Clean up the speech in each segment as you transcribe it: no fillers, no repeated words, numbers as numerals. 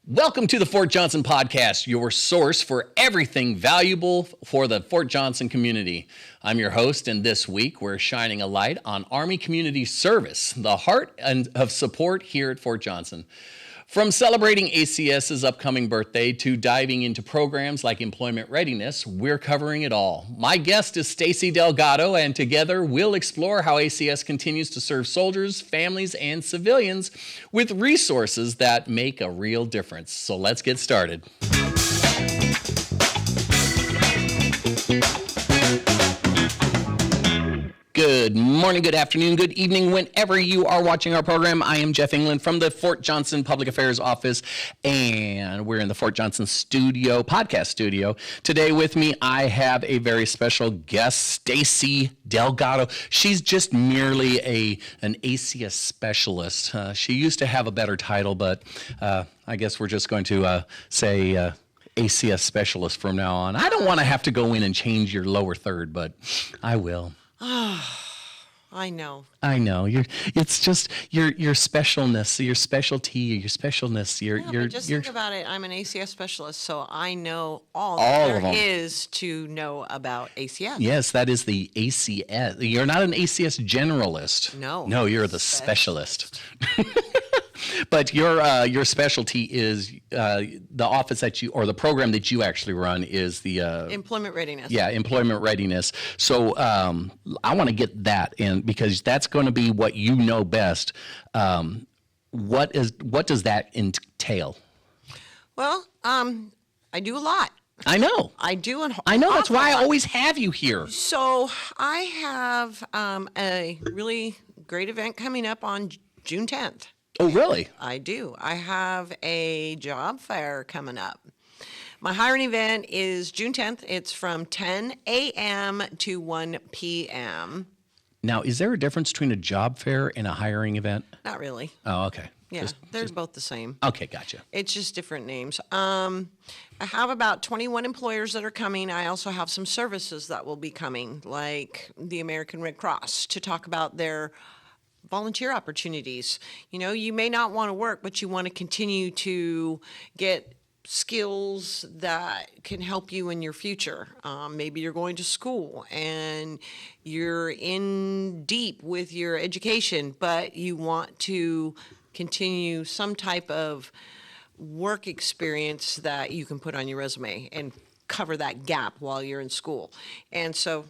Welcome to the Fort Johnson Podcast, your source for everything valuable for the Fort Johnson community. I'm your host, and this week we're shining a light on Army Community Service, the heart of support here at Fort Johnson. From celebrating ACS's upcoming birthday to diving into programs like Employment Readiness, we're covering it all. My guest is Stacey Delgado, and together we'll explore how ACS continues to serve soldiers, families, and civilians with resources that make a real difference. So let's get started. Good morning, good afternoon, good evening, whenever you are watching our program. I am Jeff England from the Fort Johnson Public Affairs Office, and we're in the Fort Johnson studio, podcast studio. Today with me, I have a very special guest, Stacey Delgado. She's just merely an ACS specialist. She used to have a better title, but I guess we're just going to say ACS specialist from now on. I don't want to have to go in and change your lower third, but I will. I know. It's just your specialness, your specialty, your specialness. Think about it. I'm an ACS specialist, so I know all of there them is to know about ACS. Yes, that is the ACS. You're not an ACS generalist. No, you're the specialist. But your specialty is the office that you, or the program that you actually run is the Employment Readiness. Yeah, Employment Readiness. So I want to get that in because that's going to be what you know best. What does that entail? Well, I do a lot. I know. I do. I know. That's why I always have you here. So I have a really great event coming up on June 10th. Oh, really? I do. I have a job fair coming up. My hiring event is June 10th. It's from 10 a.m. to 1 p.m. Now, is there a difference between a job fair and a hiring event? Not really. Oh, okay. Yeah, they're both the same. Okay, gotcha. It's just different names. I have about 21 employers that are coming. I also have some services that will be coming, like the American Red Cross, to talk about their volunteer opportunities. You know, you may not want to work, but you want to continue to get skills that can help you in your future. Maybe you're going to school and you're in deep with your education, but you want to continue some type of work experience that you can put on your resume and cover that gap while you're in school. And so,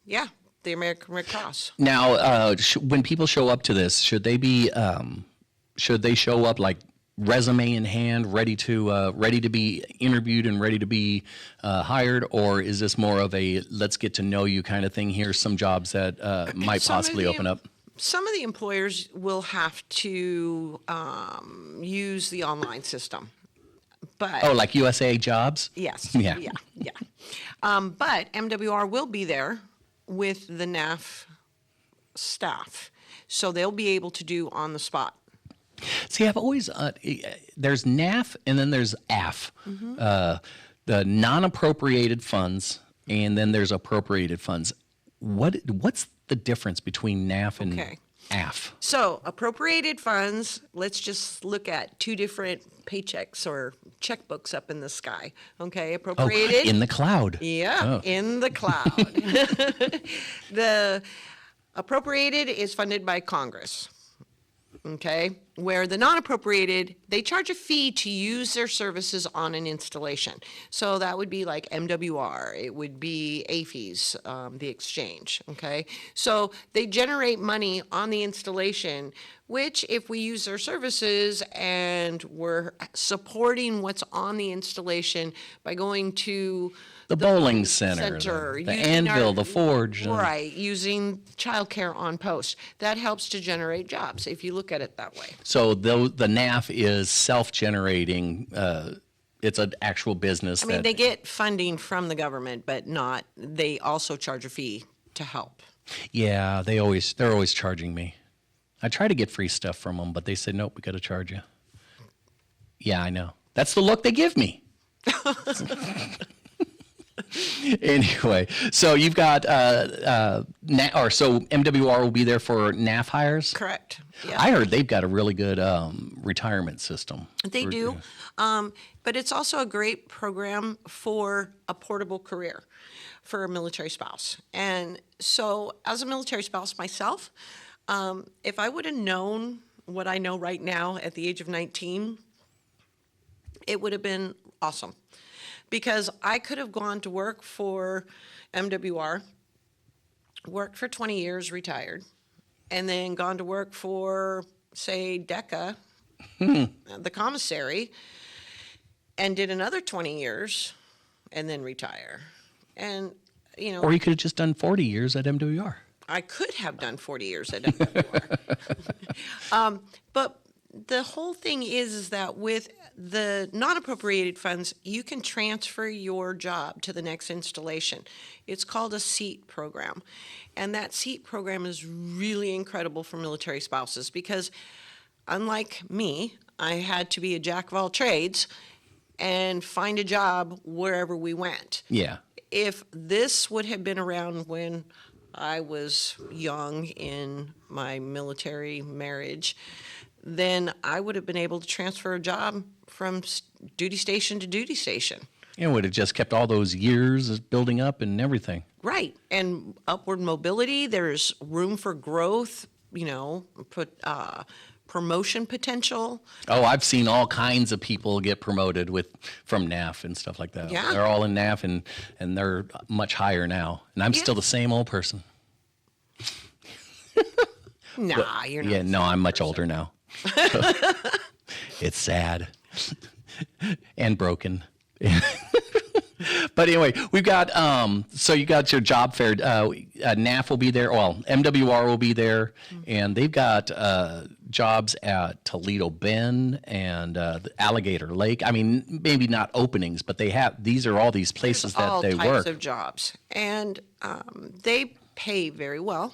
yeah. The American Red Cross. Now, when people show up to this, should they show up like resume in hand, ready to be interviewed and ready to be hired, or is this more of a let's get to know you kind of thing? Here's some jobs that might possibly open up. Some of the employers will have to use the online system. But like USA Jobs? Yes. Yeah. But MWR will be there with the NAF staff, so they'll be able to do on the spot. See, I've always there's NAF and then there's AF, the non-appropriated funds, and then there's appropriated funds. What's the difference between NAF and AF? So appropriated funds, let's just look at two different paychecks or checkbooks up in the sky. Okay, appropriated. In the cloud. Yeah, in the cloud. The appropriated is funded by Congress. Okay, where the non-appropriated, they charge a fee to use their services on an installation. So that would be like MWR, it would be AFES, the exchange, okay? So they generate money on the installation, which if we use their services and we're supporting what's on the installation by going to the bowling center, the anvil, the forge. Right, using childcare on post. That helps to generate jobs, if you look at it that way. So the NAF is self-generating. It's an actual business. I mean, they get funding from the government, but they also charge a fee to help. Yeah, they're always charging me. I try to get free stuff from them, but they said, nope, we got to charge you. Yeah, I know. That's the look they give me. Anyway, so you've got so MWR will be there for NAF hires. Correct. Yeah. I heard they've got a really good retirement system. They do. But it's also a great program for a portable career for a military spouse. And so as a military spouse myself, if I would have known what I know right now at the age of 19, it would have been awesome. Because I could have gone to work for MWR, worked for 20 years, retired, and then gone to work for, say, DECA, the commissary, and did another 20 years and then retire. And, you know. Or you could have just done 40 years at MWR. I could have done 40 years at MWR. But the whole thing is that with the non-appropriated funds, you can transfer your job to the next installation. It's called a SEAT program. And that SEAT program is really incredible for military spouses because unlike me, I had to be a jack of all trades and find a job wherever we went. Yeah. If this would have been around when I was young in my military marriage, then I would have been able to transfer a job from duty station to duty station. It would have just kept all those years building up and everything. Right. And upward mobility, there's room for growth, promotion potential. Oh, I've seen all kinds of people get promoted from NAF and stuff like that. Yeah. They're all in NAF and they're much higher now. And I'm still the same old person. Nah, you're not. Yeah, no, I'm much older now. It's sad and broken. But anyway, we've got so you got your job fair. NAF will be there. Well, MWR will be there, and they've got jobs at Toledo Bend and the Alligator Lake. I mean, maybe not openings, but these are all these places that they work. All types of jobs, and they pay very well.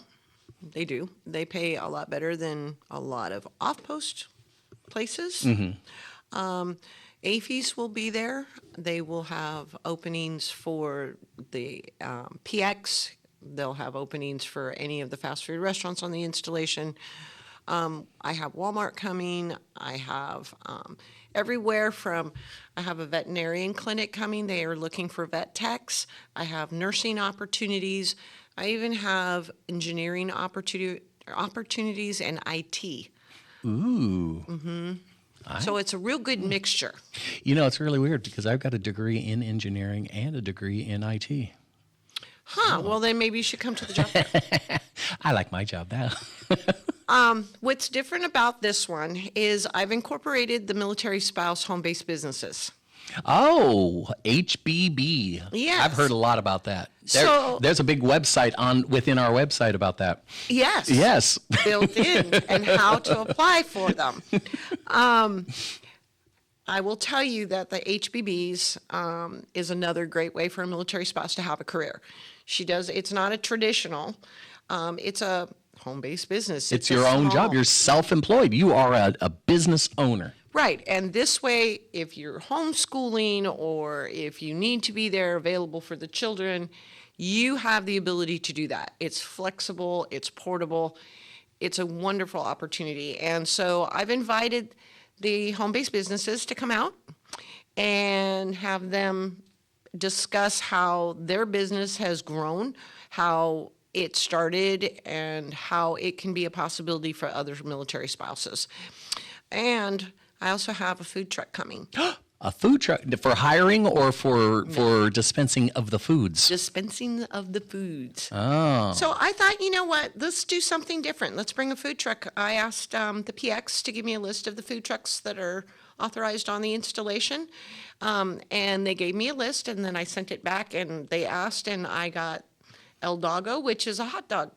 They do. They pay a lot better than a lot of off-post places. Mm-hmm. AFES will be there. They will have openings for the PX. They'll have openings for any of the fast food restaurants on the installation. I have Walmart coming. I have everywhere from, I have a veterinarian clinic coming. They are looking for vet techs. I have nursing opportunities. I even have engineering opportunities and IT. Ooh. Mm-hmm. So it's a real good mixture. It's really weird because I've got a degree in engineering and a degree in IT. Huh. Well, then maybe you should come to the job fair. I like my job now. What's different about this one is I've incorporated the military spouse home-based businesses. Oh, HBB. Yes. I've heard a lot about that. There's a big website within our website about that. Yes. Yes. Built in and how to apply for them. I will tell you that the HBBs is another great way for a military spouse to have a career. It's not a traditional, it's a home-based business. It's your own job. You're self-employed. You are a business owner. Right. And this way, if you're homeschooling or if you need to be there available for the children, you have the ability to do that. It's flexible, it's portable, it's a wonderful opportunity. And so I've invited the home-based businesses to come out and have them discuss how their business has grown, how it started, and how it can be a possibility for other military spouses. And I also have a food truck coming. A food truck for hiring or for dispensing of the foods? Dispensing of the foods. Oh. So I thought, you know what, let's do something different. Let's bring a food truck. I asked the PX to give me a list of the food trucks that are authorized on the installation. And they gave me a list, and then I sent it back, and they asked, and I got El Doggo, which is a hot dog.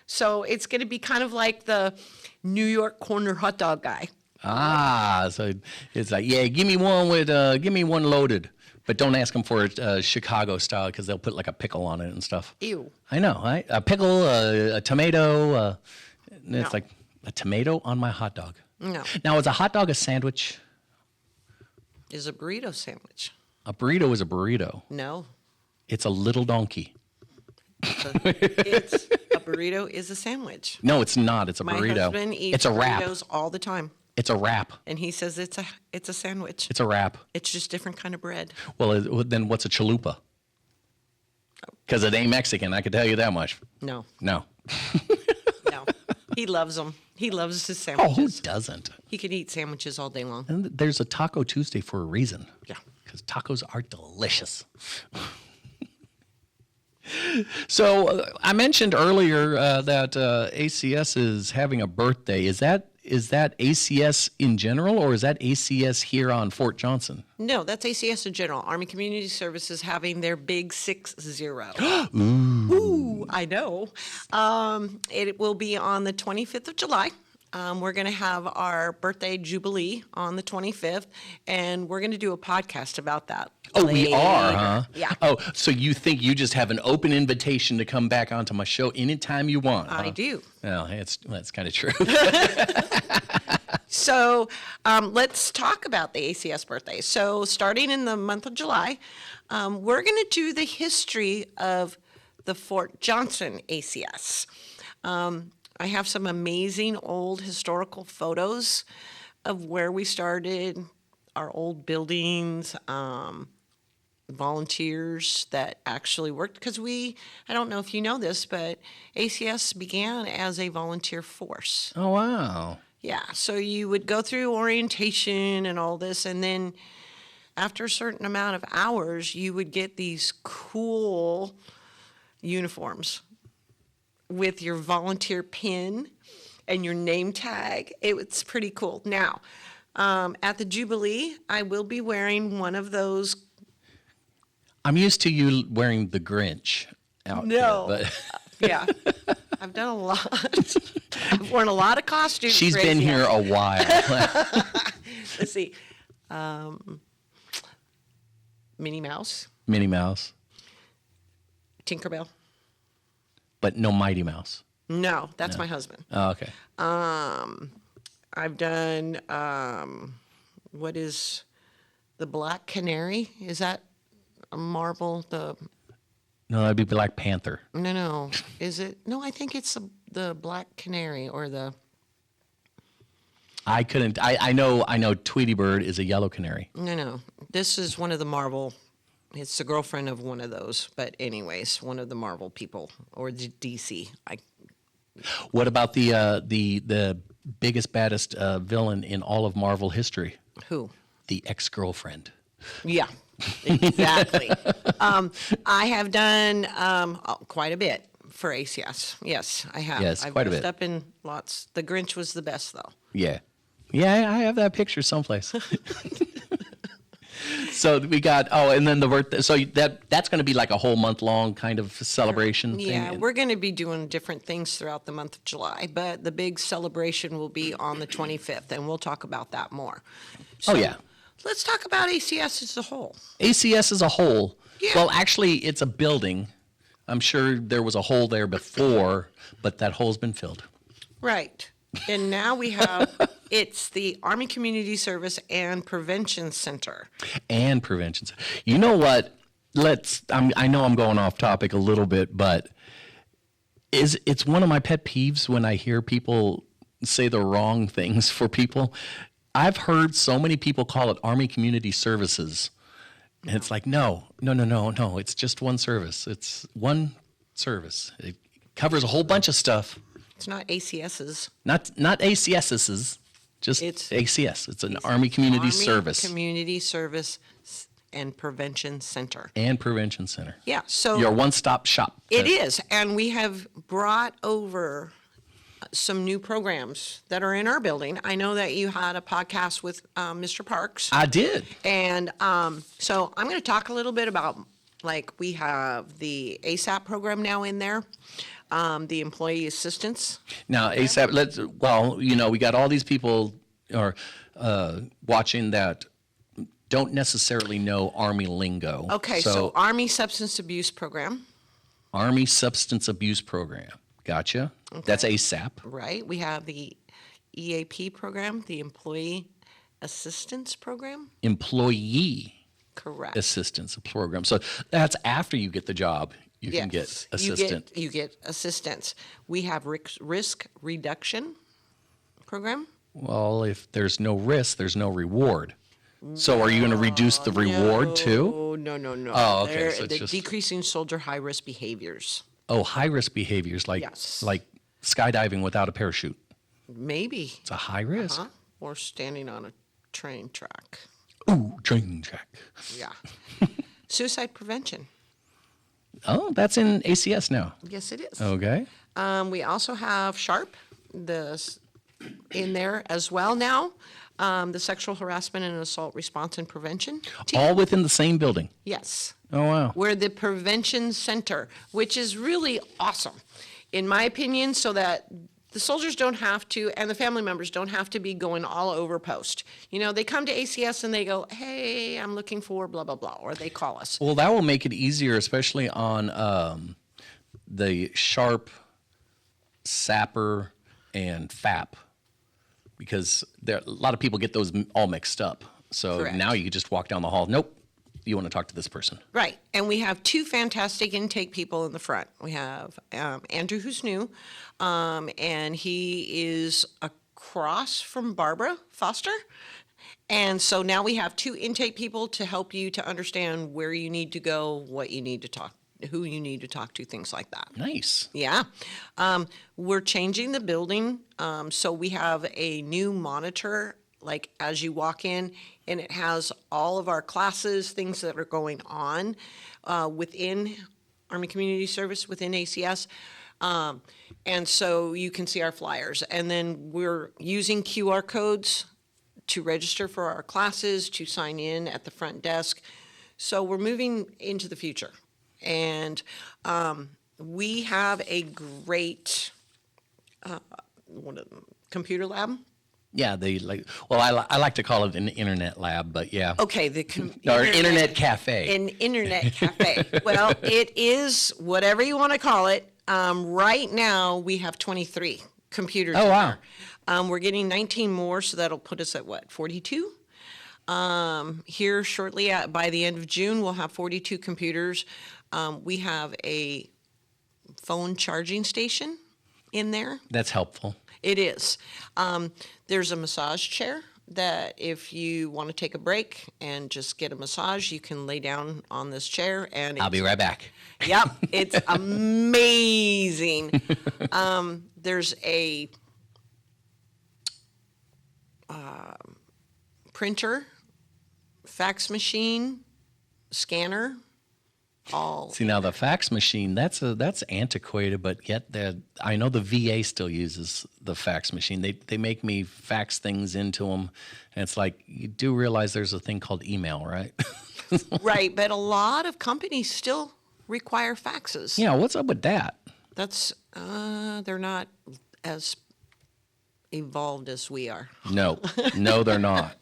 So it's going to be kind of like the New York corner hot dog guy. Ah, so it's like, yeah, give me one loaded, but don't ask them for it Chicago style because they'll put like a pickle on it and stuff. Ew. I know, right? A pickle, a tomato. It's No. like a tomato on my hot dog. No. Now, is a hot dog a sandwich? Is a burrito sandwich. A burrito is a burrito. No. It's a little donkey. It's a burrito is a sandwich. No, it's not. It's a My burrito. husband eats It's a wrap. burritos all the time, It's a wrap. and he says it's a sandwich. It's a wrap. It's just different kind of bread. Well, then what's a chalupa? Because it ain't Mexican, I can tell you that much. No, No. no. He loves them. He loves his Oh, who sandwiches. doesn't? He could eat sandwiches all day long. And there's a Taco Tuesday for a reason. Yeah. Because tacos are delicious. So I mentioned earlier that ACS is having a birthday. Is that ACS in general, or is that ACS here on Fort Johnson? No, that's ACS in general. Army Community Services having their big 6-0. Ooh, I know. It will be on the 25th of July. We're going to have our birthday jubilee on the 25th, and we're going to do a podcast about that. Oh, we are, later. huh? Yeah. Oh, so you think you just have an open invitation to come back onto my show anytime you want? I huh? do. Well, that's kind of true. So let's talk about the ACS birthday. So starting in the month of July, we're going to do the history of the Fort Johnson ACS. I have some amazing old historical photos of where we started, our old buildings, volunteers that actually worked. Because I don't know if you know this, but ACS began as a volunteer force. Oh, wow. Yeah, so you would go through orientation and all this, and then after a certain amount of hours, you would get these cool uniforms with your volunteer pin and your name tag. It's pretty cool. Now, at the Jubilee, I will be wearing one of those. I'm used to you wearing the Grinch outfit. No. But Yeah, I've done a lot. I've worn a lot of costumes. she's for been ACS. here a while. Let's see. Minnie Mouse, Minnie Mouse, Tinkerbell. but no Mighty Mouse. No, that's my husband. Oh, okay. I've done, what is the Black Canary? Is that a Marvel? No, that'd be Black Panther. No. Is it? No, I think it's the Black Canary or the. I couldn't. I know Tweety Bird is a yellow canary. No. This is one of the Marvel. It's the girlfriend of one of those. But anyways, one of the Marvel people or the DC. What about the biggest, baddest villain in all of Marvel history? Who? The ex-girlfriend. Yeah, exactly. I have done quite a bit for ACS. Yes, I have. Yes, quite a bit. I've dressed up in lots. The Grinch was the best, though. Yeah. Yeah, I have that picture someplace. So we got, and then the birthday. So that's going to be like a whole month long kind of celebration thing. Yeah, we're going to be doing different things throughout the month of July, but the big celebration will be on the 25th, and we'll talk about that more. So, Oh, yeah. Let's talk about ACS as a whole. ACS as a whole. Yeah. Well, actually, it's a building. I'm sure there was a hole there before, but that hole's been filled. Right. And now we have, it's the Army Community Service and Prevention Center. And prevention. You know what? I know I'm going off topic a little bit, but it's one of my pet peeves when I hear people say the wrong things for people. I've heard so many people call it Army Community Services. And it's like, no. It's just one service. It's one service. It covers a whole bunch of stuff. It's not ACS's. Not ACS's, just It's ACS. It's an Army Community Service. Community Service and Prevention Center. And Prevention Center. Yeah, so Your one-stop shop. it is, and we have brought over some new programs that are in our building. I know that you had a podcast with Mr. Parks, I did. and so I'm going to talk a little bit about, like, we have the ASAP program now in there, the employee assistance. Now, ASAP, we got all these people watching that don't necessarily know Army lingo. Okay, so Army Substance Abuse Program. Army Substance Abuse Program. Gotcha. Okay. That's ASAP. Right. We have the EAP program, the Employee Assistance Program. Employee Correct. assistance program. So that's after you get the job, you can get Yes, assistance. You get assistance. We have risk reduction program. Well, if there's no risk, there's no reward. So are you going to reduce the reward too? Oh, no. Oh, okay. So it's They're just decreasing soldier high risk behaviors. high risk behaviors like Yes. skydiving without a parachute. Maybe. It's a high risk. Huh? Or standing on a train track. Ooh, train track. Yeah. Suicide prevention. Oh, that's in ACS now. Yes, it is. Okay. We also have SHARP in there as well now. The sexual harassment and assault response and prevention team. All within the same building. Yes. Oh, wow. We're the prevention center, which is really awesome, in my opinion, so that the soldiers don't have to, and the family members don't have to be going all over post. You know, they come to ACS and they go, hey, I'm looking for blah, blah, blah, or they call us. Well, that will make it easier, especially on the SHARP, SAPR, and FAP, because a lot of people get those all mixed up. So Correct. now you can just walk down the hall. Nope, you want to talk to this person. Right, and we have two fantastic intake people in the front. We have Andrew, who's new, and he is across from Barbara Foster. And so now we have two intake people to help you to understand where you need to go, what you need to talk, who you need to talk to, things like that. Nice. Yeah. We're changing the building. So we have a new monitor, like as you walk in, and it has all of our classes, things that are going on within Army Community Service, within ACS. And so you can see our flyers. And then we're using QR codes to register for our classes, to sign in at the front desk. So we're moving into the future. And we have a great computer lab. Yeah, I like to call it an internet lab, but yeah. Okay, Or internet cafe. An internet cafe. Well, it is whatever you want to call it. Right now, we have 23 computers. Oh, in wow. there. We're getting 19 more, so that'll put us at what, 42? Here shortly by the end of June, we'll have 42 computers. We have a phone charging station in there. That's helpful. It is. There's a massage chair that if you want to take a break and just get a massage, you can lay down on this chair and I'll be right back. Yep, it's amazing. There's a printer, fax machine, scanner, all. See, now the fax machine, that's antiquated, but yet I know the VA still uses the fax machine. They make me fax things into them, and it's like, you do realize there's a thing called email, right? Right, but a lot of companies still require faxes. Yeah, what's up with that? That's, they're not as evolved as we are. No, they're not.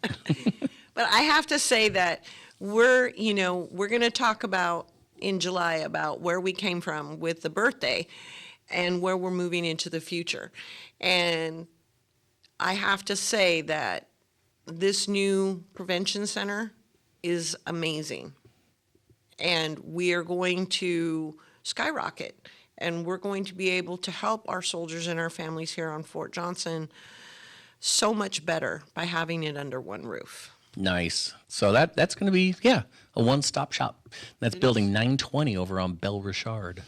But I have to say that we're going to talk about in July about where we came from with the birthday and where we're moving into the future. And I have to say that this new prevention center is amazing. And we are going to skyrocket. And we're going to be able to help our soldiers and our families here on Fort Johnson so much better by having it under one roof. Nice. So that's going to be, a one-stop shop. That's building 920 over on Belle Richard.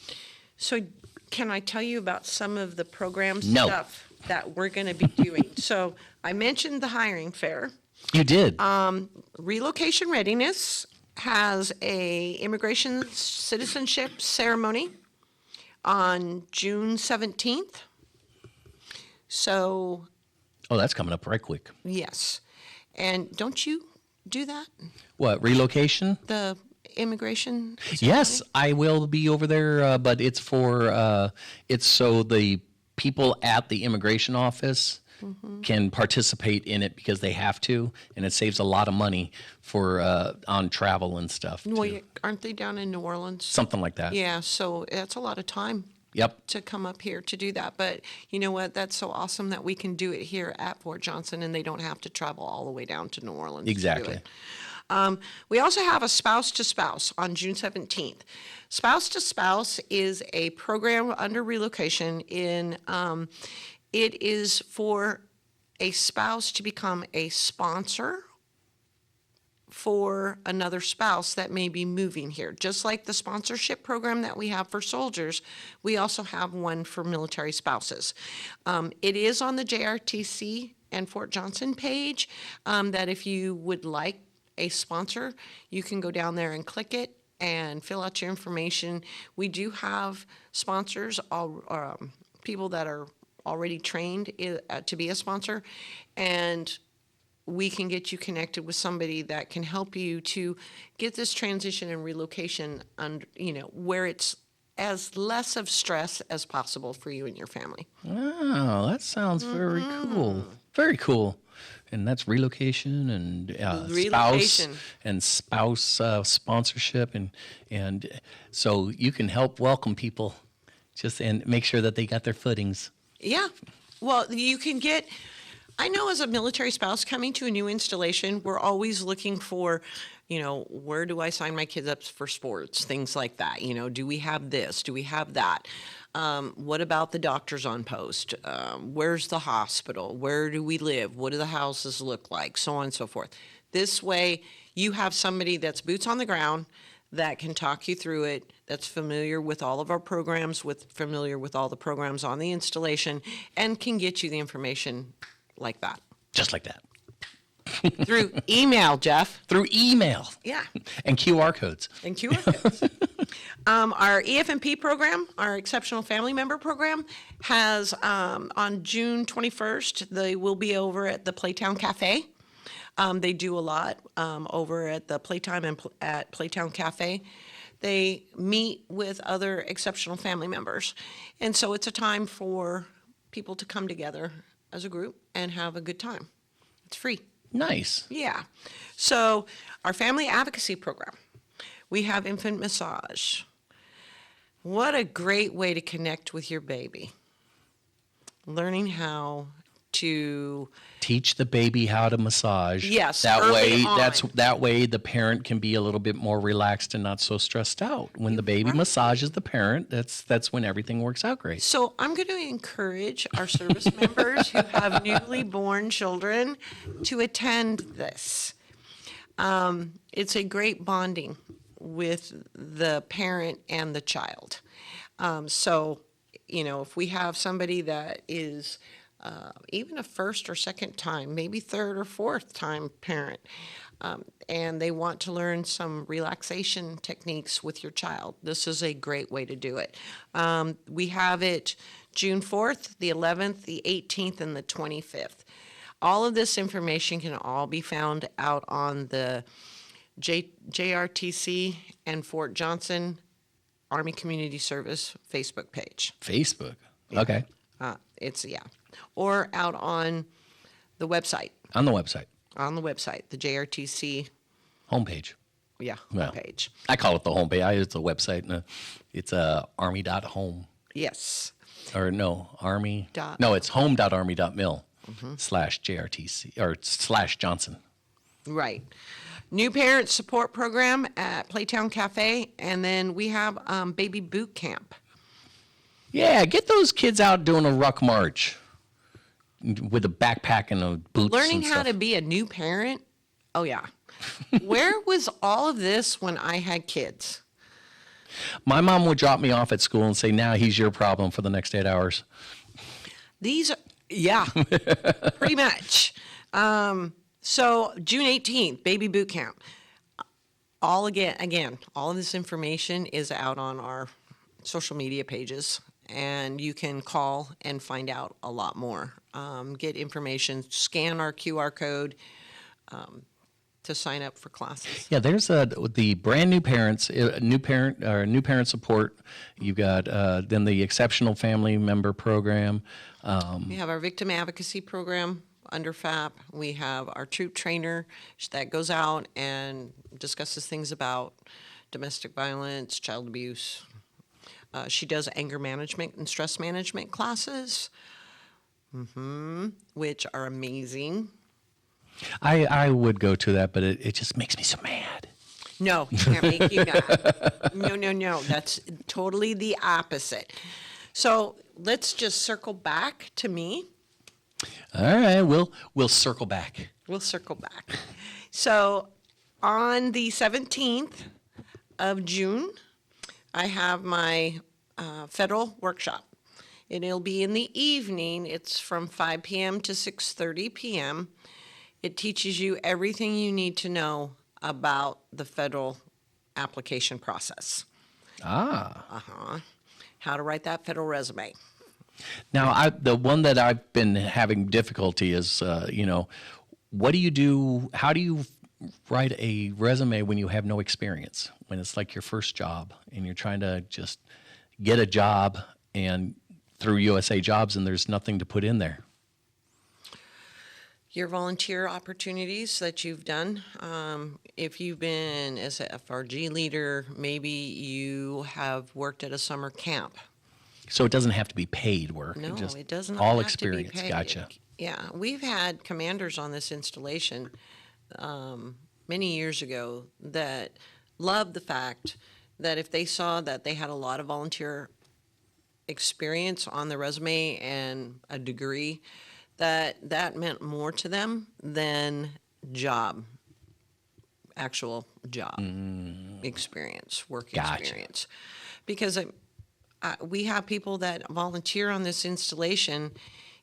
So can I tell you about some of the programs No. stuff that we're going to be doing? So I mentioned the hiring fair. You did. Relocation Readiness has a immigration citizenship ceremony on June 17th. So, Oh, that's coming up right quick. yes. And don't you do that? What, relocation? The immigration ceremony? Yes, I will be over there, but it's for it's so the people at the immigration office can participate in it because they have to, and it saves a lot of money for on travel and stuff. Well, too. aren't they down in New Orleans? Something like that. Yeah, so that's a lot of time Yep. to come up here to do that. But you know what? That's so awesome that we can do it here at Fort Johnson and they don't have to travel all the way down to New Orleans. Exactly. To do We also have a Spouse to Spouse on June 17th. Spouse to Spouse is a program under relocation it is for a spouse to become a sponsor for another spouse that may be moving here. Just like the sponsorship program that we have for soldiers, we also have one for military spouses. It is on the JRTC and Fort Johnson page that if you would like a sponsor, you can go down there and click it and fill out your information. We do have sponsors, people that are already trained to be a sponsor, and we can get you connected with somebody that can help you to get this transition and relocation where it's as less of stress as possible for you and your family. Oh, that sounds very cool. Very cool. And that's relocation and spouse sponsorship, and so you can help welcome people and make sure that they got their footings. Yeah. Well, you can get, I know as a military spouse coming to a new installation, we're always looking for, where do I sign my kids up for sports? Things like that. Do we have this? Do we have that? What about the doctors on post? Where's the hospital? Where do we live? What do the houses look like? So on and so forth. This way, you have somebody that's boots on the ground that can talk you through it, that's familiar with all of our programs, familiar with all the programs on the installation, and can get you the information like that. Just like that. Through email, Jeff. Through email. Yeah. And QR codes. Our EF&P program, our Exceptional Family Member program, has on June 21st, they will be over at the Playtown Cafe. They do a lot over at the Playtime and at Playtown Cafe. They meet with other exceptional family members. And so it's a time for people to come together as a group and have a good time. It's free. Nice. Yeah. So our family advocacy program, we have infant massage. What a great way to connect with your baby. Learning how to teach the baby how to massage. Yes, that early way on. that way the parent can be a little bit more relaxed and not so stressed out. When the baby massages the parent, that's when everything works out great. So I'm going to encourage our service members who have newly born children to attend this. It's a great bonding with the parent and the child. So, if we have somebody that is even a first or second time, maybe third or fourth time parent, and they want to learn some relaxation techniques with your child, this is a great way to do it. We have it June 4th, the 11th, the 18th, and the 25th. All of this information can all be found out on the JRTC and Fort Johnson Army Community Service Facebook page. Facebook? Okay. Or out on the website. On the website. On the website, the JRTC. Homepage. Yeah, Well, homepage. I call it the homepage. It's a website. It's army.home. Yes. Or no, army. Dot. No, it's home.army.mil /JRTC or /Johnson. Right. New Parent Support Program at Playtown Cafe. And then we have Baby Boot Camp. Yeah, get those kids out doing a ruck march with a backpack and a boots. Learning and how stuff. to be a new parent. Oh, yeah. Where was all of this when I had kids? My mom would drop me off at school and say, now he's your problem for the next 8 hours. Yeah, pretty much. So June 18th, Baby Boot Camp. All of this information is out on our social media pages, and you can call and find out a lot more. Get information, scan our QR code to sign up for classes. Yeah, there's the brand new parents, new parent support. You've got then the exceptional family member program. We have our victim advocacy program under FAP. We have our troop trainer that goes out and discusses things about domestic violence, child abuse. She does anger management and stress management classes, which are amazing. I would go to that, but it just makes me so mad. No, you can't make you mad. No. That's totally the opposite. So let's just circle back to me. All right, we'll circle back. We'll circle back. So on the 17th of June, I have my federal workshop. And it'll be in the evening. It's from 5 p.m. to 6:30 p.m. It teaches you everything you need to know about the federal application process. Ah. How to write that federal resume. Now, the one that I've been having difficulty is, what do you do? How do you write a resume when you have no experience? When it's like your first job and you're trying to just get a job and through USA Jobs and there's nothing to put in there? Your volunteer opportunities that you've done. If you've been as a FRG leader, maybe you have worked at a summer camp. So it doesn't have to be paid work. No, just it doesn't all have experience. to be paid. Gotcha. Yeah, we've had commanders on this installation many years ago that loved the fact that if they saw that they had a lot of volunteer experience on the resume and a degree, that meant more to them than actual job experience, work Gotcha. experience. Because we have people that volunteer on this installation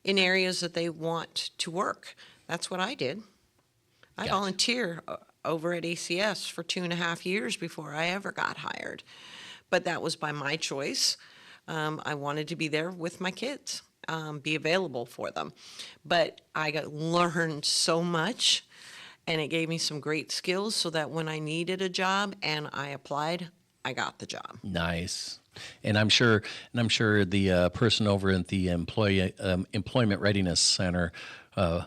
in areas that they want to work. That's what I did. I Gotcha. volunteer over at ACS for 2.5 years before I ever got hired. But that was by my choice. I wanted to be there with my kids, be available for them. But I learned so much, and it gave me some great skills so that when I needed a job and I applied, I got the job. Nice. And I'm sure the person over at the Employment Readiness Center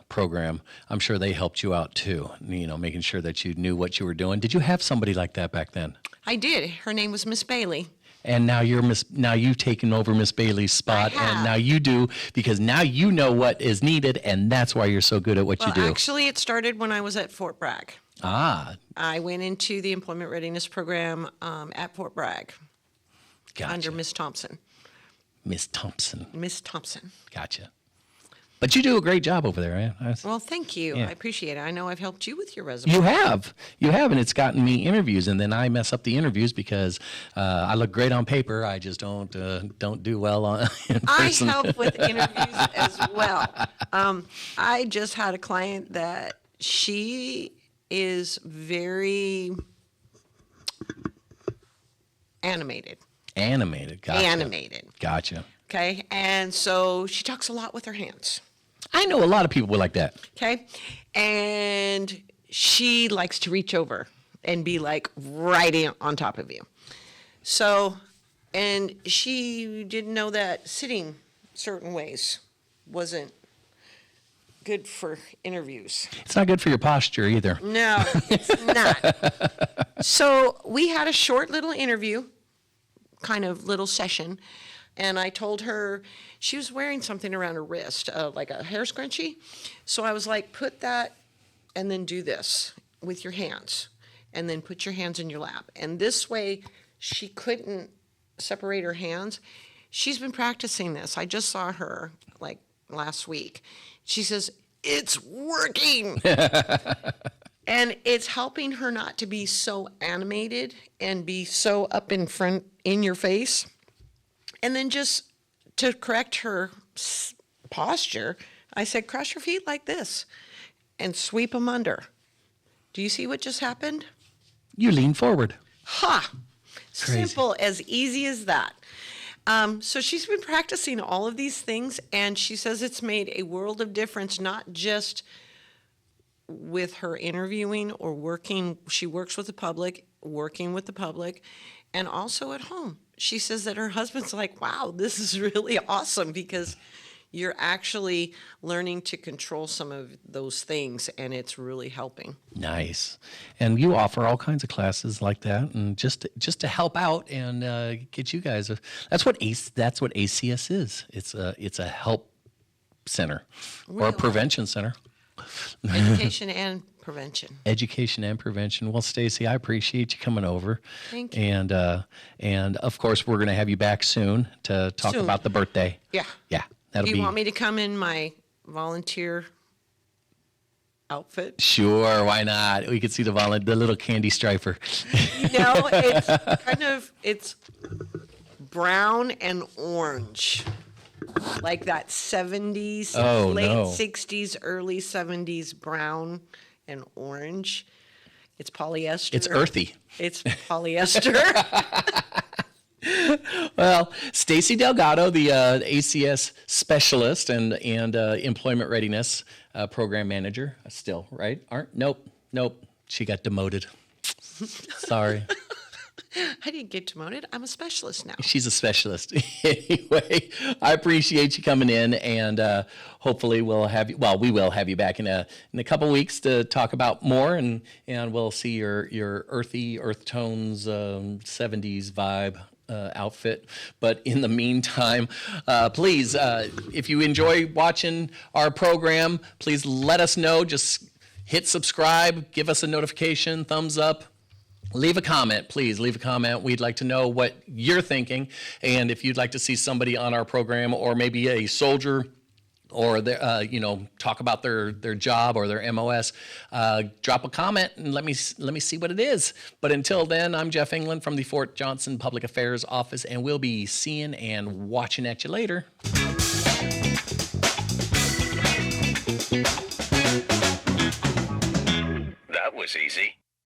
program, I'm sure they helped you out too, making sure that you knew what you were doing. Did you have somebody like that back then? I did. Her name was Miss Bailey. And now you've taken over Miss Bailey's spot, I have. and now you do, because now you know what is needed, and that's why you're so good at what you do. Actually, it started when I was at Fort Bragg. Ah, I went into the Employment Readiness Program at Fort Bragg gotcha. under Miss Thompson. Miss Thompson. Miss Thompson. Gotcha. But you do a great job over there. Well, thank you. Yeah. I appreciate it. I know I've helped you with your resume. You have, and it's gotten me interviews, and then I mess up the interviews because I look great on paper. I just don't do well in person. I help with interviews as well. I just had a client that she is very animated. Gotcha. Okay, and so she talks a lot with her hands. I know a lot of people like that. Okay, and she likes to reach over and be like right on top of you. So, and she didn't know that sitting certain ways wasn't good for interviews. It's not good for your posture either. No, it's not. So we had a short little interview, kind of little session, and I told her she was wearing something around her wrist, like a hair scrunchie. So I was like, put that and then do this with your hands, and then put your hands in your lap. And this way, she couldn't separate her hands. She's been practicing this. I just saw her like last week. She says, it's working. And it's helping her not to be so animated and be so up in front in your face. And then just to correct her posture, I said, cross your feet like this and sweep them under. Do you see what just happened? You lean forward. Ha! Crazy. Simple, as easy as that. So she's been practicing all of these things, and she says it's made a world of difference, not just with her interviewing or working. She works with the public, working with the public, and also at home. She says that her husband's like, wow, this is really awesome because you're actually learning to control some of those things, and it's really helping. Nice. And you offer all kinds of classes like that, and just to help out and get you guys. That's what ACS is. It's a help center or a prevention center. Education and prevention. Education and prevention. Well, Stacey, I appreciate you coming over. Thank you. And of course, we're going to have you back soon to talk Soon. about the birthday. Yeah. Yeah, Do that'll you be. want me to come in my volunteer outfit? Sure, why not? We could see the little candy striper. No, it's brown and orange. Like that 70s, Oh, late no. 60s, early 70s brown and orange. It's polyester. It's earthy. It's polyester. Well, Stacey Delgado, the ACS specialist and employment readiness program manager, still, right? Nope. She got demoted. Sorry. I didn't get demoted. I'm a specialist now. She's a specialist. Anyway, I appreciate you coming in, and hopefully we will have you back in a couple weeks to talk about more, and we'll see your earth tones 70s vibe outfit. But in the meantime, please, if you enjoy watching our program, please let us know. Just hit subscribe, give us a notification, thumbs up. Leave a comment, please. Leave a comment. We'd like to know what you're thinking. And if you'd like to see somebody on our program, or maybe a soldier, or talk about their job or their MOS, drop a comment and let me see what it is. But until then, I'm Jeff England from the Fort Johnson Public Affairs Office, and we'll be seeing and watching at you later. That was easy.